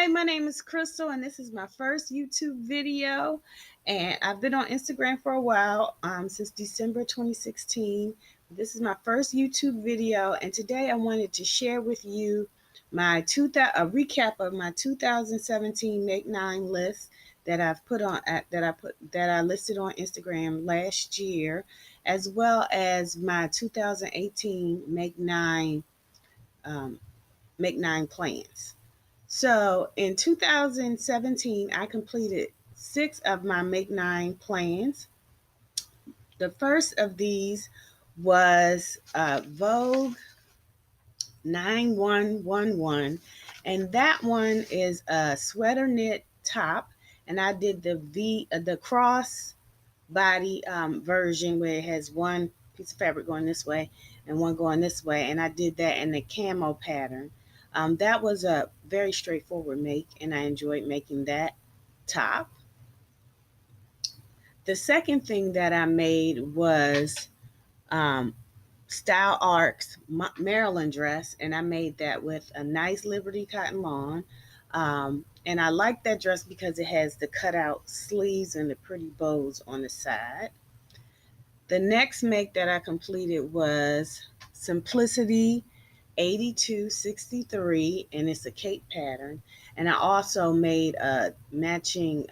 Hi, my name is Crystal, and this is my first YouTube video. And I've been on Instagram for a while, since December 2016. This is my first YouTube video, and today I wanted to share with you a recap of my 2017 Make Nine list that I listed on Instagram last year, as well as my 2018 Make Nine plans. So in 2017, I completed 6 of my Make Nine plans. The first of these was Vogue 9111, and that one is a sweater knit top, and I did the cross body version where it has one piece of fabric going this way and one going this way, and I did that in the camo pattern. That was a very straightforward make, and I enjoyed making that top. The second thing that I made was um, Style Arcs Maryland dress, and I made that with a nice Liberty cotton lawn. And I like that dress because it has the cutout sleeves and the pretty bows on the side. The next make that I completed was Simplicity 8263, and it's a cape pattern. And I also made a matching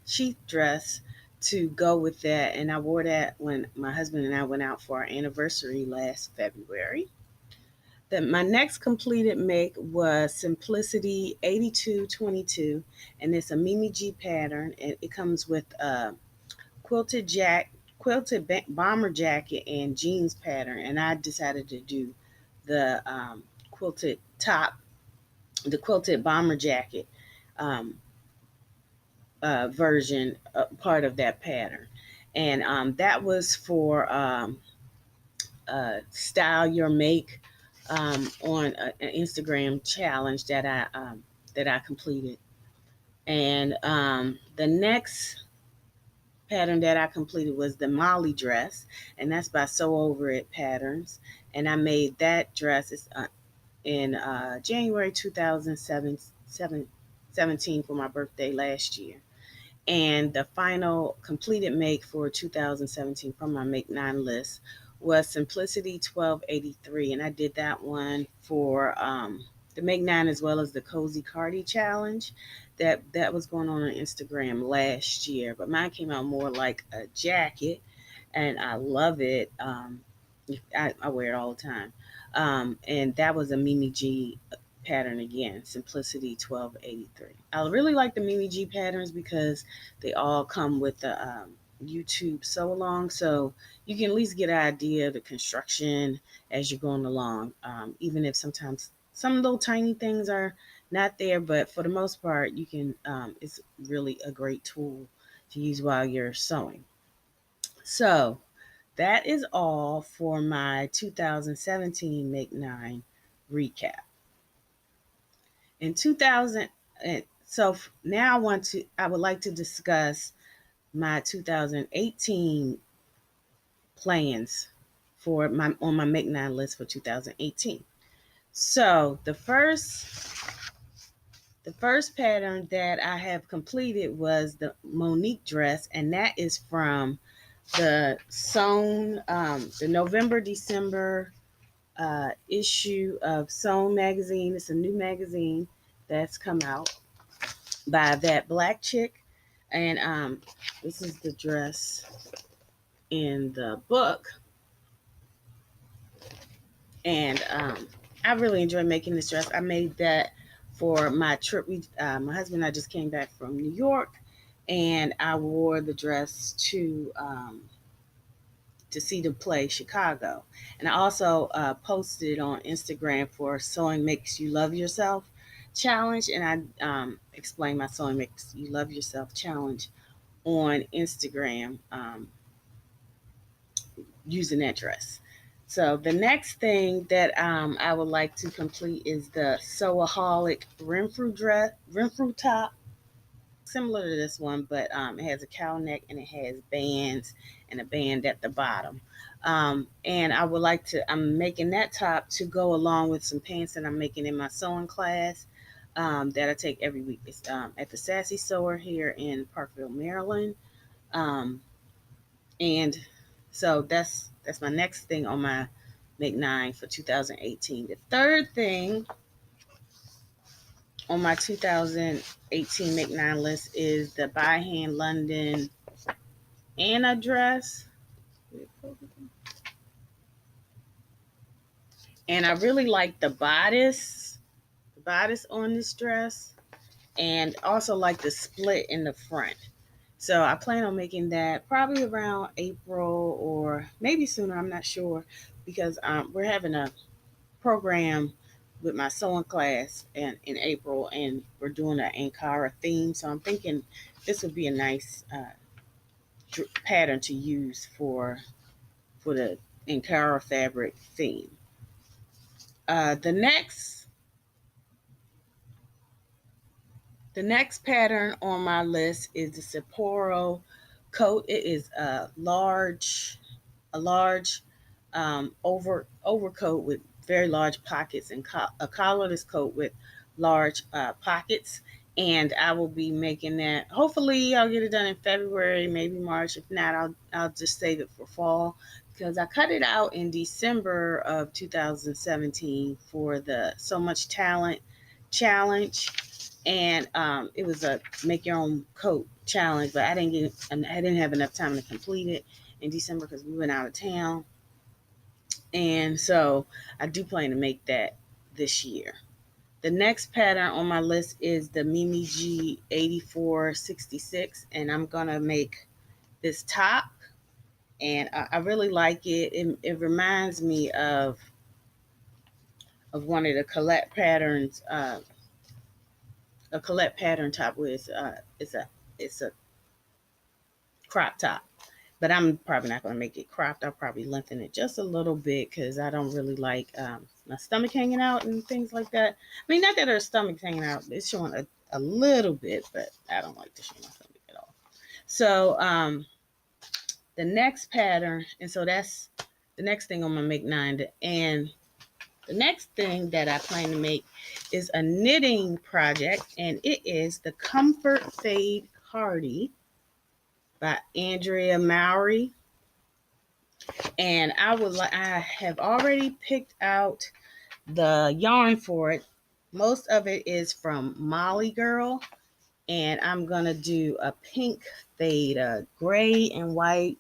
sheath dress to go with that, and I wore that when my husband and I went out for our anniversary last February. Then my next completed make was Simplicity 8222, and it's a Mimi G pattern, and it comes with a quilted bomber jacket and jeans pattern, and I decided to do the quilted top, the quilted bomber jacket um, version, part of that pattern. And that was for Style Your Make on an Instagram challenge that I completed. And the next pattern that I completed was the Molly dress, and that's by Sew Over It Patterns. And I made that dress in January 2017 for my birthday last year. And the final completed make for 2017 from my Make Nine list was Simplicity 1283. And I did that one for the Make Nine as well as the Cozy Cardi Challenge that was going on Instagram last year. But mine came out more like a jacket, and I love it. I wear it all the time. And that was a Mimi G pattern again, Simplicity 1283. I really like the Mimi G patterns because they all come with the YouTube sew along, so you can at least get an idea of the construction as you're going along, even if sometimes some little tiny things are not there, but for the most part, you can. It's really a great tool to use while you're sewing. So that is all for my 2017 Make Nine recap. In 2000, now I would like to discuss my 2018 plans for my on my Make Nine list for 2018. So the first pattern that I have completed was the Monique dress, and that is from the November December issue of Sewn magazine. It's a new magazine that's come out by that black chick, and this is the dress in the book, and I really enjoy making this dress. I made that for my trip. My husband and I just came back from New York, and I wore the dress to see them play Chicago. And I also posted it on Instagram for Sewing Makes You Love Yourself challenge, and I explained my Sewing Makes You Love Yourself challenge on Instagram using that dress. So the next thing that I would like to complete is the Sewaholic Renfrew top, similar to this one, but it has a cow neck and it has bands and a band at the bottom. And I'm making that top to go along with some pants that I'm making in my sewing class. that I take every week. It's at the Sassy Sewer here in Parkville, Maryland. Um, and so that's my next thing on my Make Nine for 2018. The third thing on my 2018 Make Nine list is the By Hand London Anna dress. And I really like the bodice on this dress, and also like the split in the front. So I plan on making that probably around April or maybe sooner. I'm not sure because we're having a program with my sewing class in April, and we're doing an Ankara theme. So I'm thinking this would be a nice pattern to use for the Ankara fabric theme. The next pattern on my list is the Sapporo coat. It is a large overcoat with very large pockets and a collarless coat with large pockets. And I will be making that. Hopefully, I'll get it done in February, maybe March. If not, I'll just save it for fall because I cut it out in December of 2017 for the So Much Talent challenge, and it was a make your own coat challenge. But I didn't have enough time to complete it in December because we went out of town, and so I do plan to make that this year. The next pattern on my list is the Mimi G 8466, and I'm gonna make this top, and I really like it. It reminds me of one of the Colette patterns, a Colette pattern top with it's a crop top. But I'm probably not going to make it cropped. I'll probably lengthen it just a little bit because I don't really like my stomach hanging out and things like that. I mean, not that her stomach's hanging out. It's showing a little bit, but I don't like to show my stomach at all. So the next pattern, and so that's the next thing on my Make Nine. And the next thing that I plan to make is a knitting project, and it is the Comfort Fade Hardy by Andrea Mowry. And I have already picked out the yarn for it. Most of it is from Molly Girl, and I'm gonna do a pink fade, a gray and white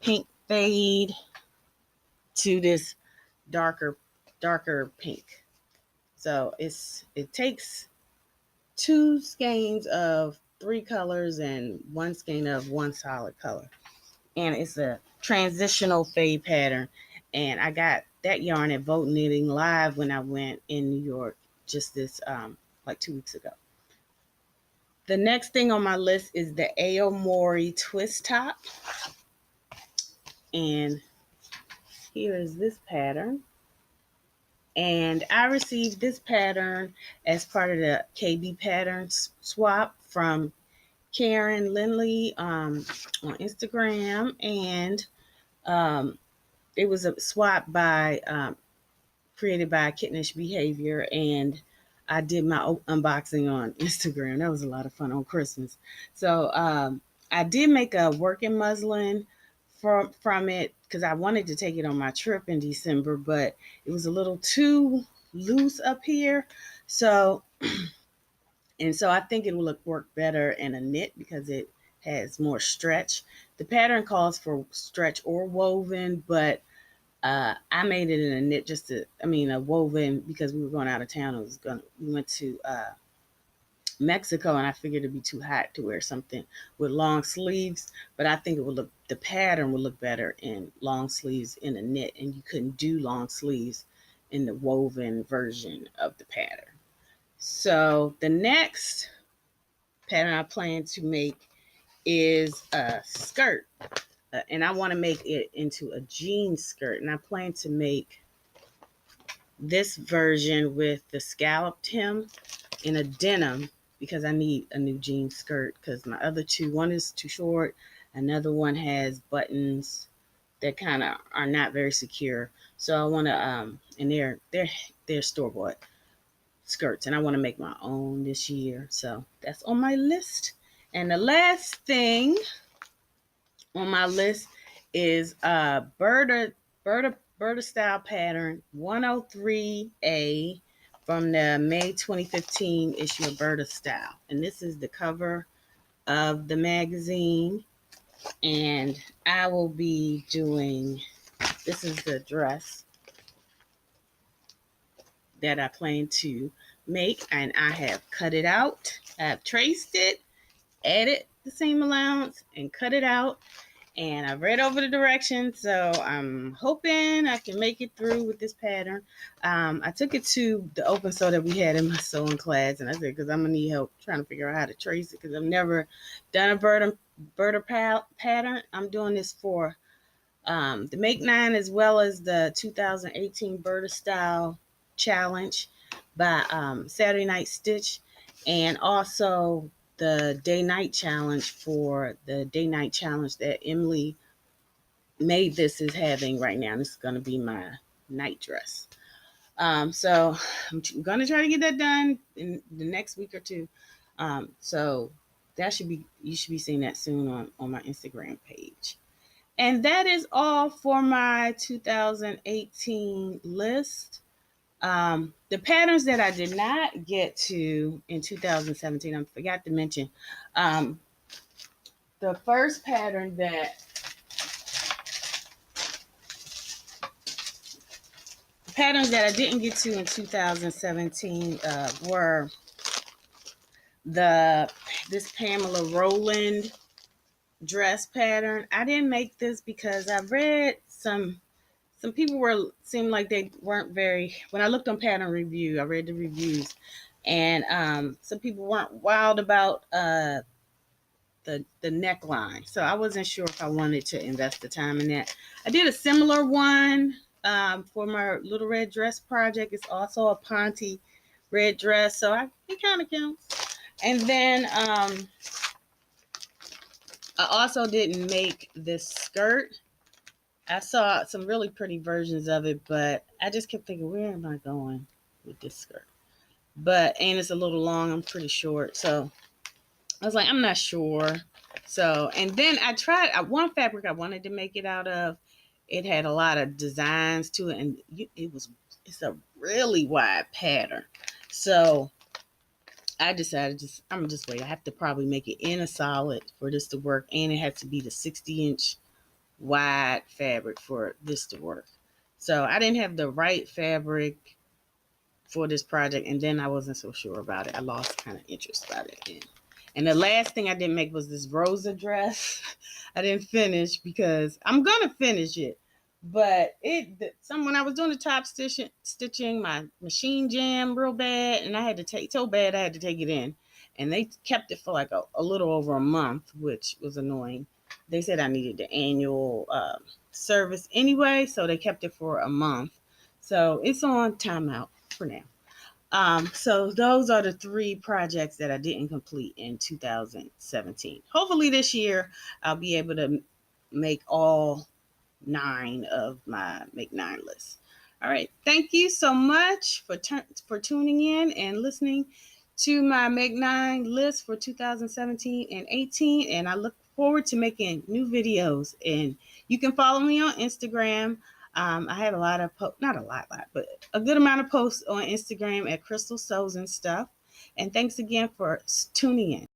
pink fade to this darker pink. So it takes two skeins of three colors and one skein of one solid color, and it's a transitional fade pattern. And I got that yarn at Vote Knitting Live when I went in New York just this like 2 weeks ago. The next thing on my list is the Aomori twist top, and here is this pattern. And I received this pattern as part of the KB Patterns swap from Karen Lindley on Instagram, and um, it was a swap by created by Kittenish Behavior, and I did my unboxing on Instagram. That was a lot of fun on Christmas. So I did make a working muslin from it because I wanted to take it on my trip in December, but it was a little too loose up here. So I think it will work better in a knit because it has more stretch. The pattern calls for stretch or woven, but I made it in a knit a woven because we were going out of town. We went to Mexico, and I figured it'd be too hot to wear something with long sleeves, but I think the pattern would look better in long sleeves in a knit, and you couldn't do long sleeves in the woven version of the pattern. So the next pattern I plan to make is a skirt. And I want to make it into a jean skirt. And I plan to make this version with the scalloped hem in a denim because I need a new jean skirt because my other two, one is too short, another one has buttons that kind of are not very secure. So I want to, and they're store bought. skirts, and I want to make my own this year. So that's on my list. And the last thing on my list is Berta style pattern 103A from the May 2015 issue of Berta Style. And this is the cover of the magazine. And I will be doing, this is the dress that I plan to make, and I have cut it out. I have traced it, added the seam allowance, and cut it out. And I've read over the directions, so I'm hoping I can make it through with this pattern. I took it to the open sew that we had in my sewing class, and I said, because I'm going to need help trying to figure out how to trace it, because I've never done a Berta pattern. I'm doing this for the Make 9 as well as the 2018 Berta Style Challenge by Saturday Night Stitch, and also the Day-Night Challenge for the Day-Night Challenge that Emily Made This is having right now. This is going to be my night dress. So I'm going to try to get that done in the next week or two. So that should be, you should be seeing that soon on my Instagram page. And that is all for my 2018 list. The patterns that I did not get to in 2017, I forgot to mention. The first pattern that I didn't get to in 2017 were this Pamela Roland dress pattern. I didn't make this because I read some people seemed like they weren't very, when I looked on Pattern Review, I read the reviews, and some people weren't wild about the neckline. So I wasn't sure if I wanted to invest the time in that. I did a similar one for my Little Red Dress project. It's also a Ponte red dress, so it kind of counts. And then I also didn't make this skirt. I saw some really pretty versions of it, but I just kept thinking, where am I going with this skirt? And it's a little long, I'm pretty short. So I was like, I'm not sure. So, and then I tried one fabric I wanted to make it out of. It had a lot of designs to it, and it's a really wide pattern. So I decided I'm just wait. I have to probably make it in a solid for this to work, and it has to be the 60-inch wide fabric for this to work. So I didn't have the right fabric for this project, and then I wasn't so sure about it. I lost kind of interest about it. And the last thing I didn't make was this Rosa dress. I didn't finish because I'm gonna finish it, but when I was doing the top stitching, my machine jammed real bad, and I had to take it in, and they kept it for like a little over a month, which was annoying. They said I needed the annual service anyway, so they kept it for a month. So it's on timeout for now. So those are the 3 projects that I didn't complete in 2017. Hopefully this year I'll be able to make all 9 of my Make 9 lists. All right. Thank you so much for tuning in and listening to my Make 9 list for 2017 and 18. And I look forward to making new videos. And you can follow me on Instagram. I have a lot of not a lot, but a good amount of posts on Instagram at Crystal Sews and Stuff. And thanks again for tuning in.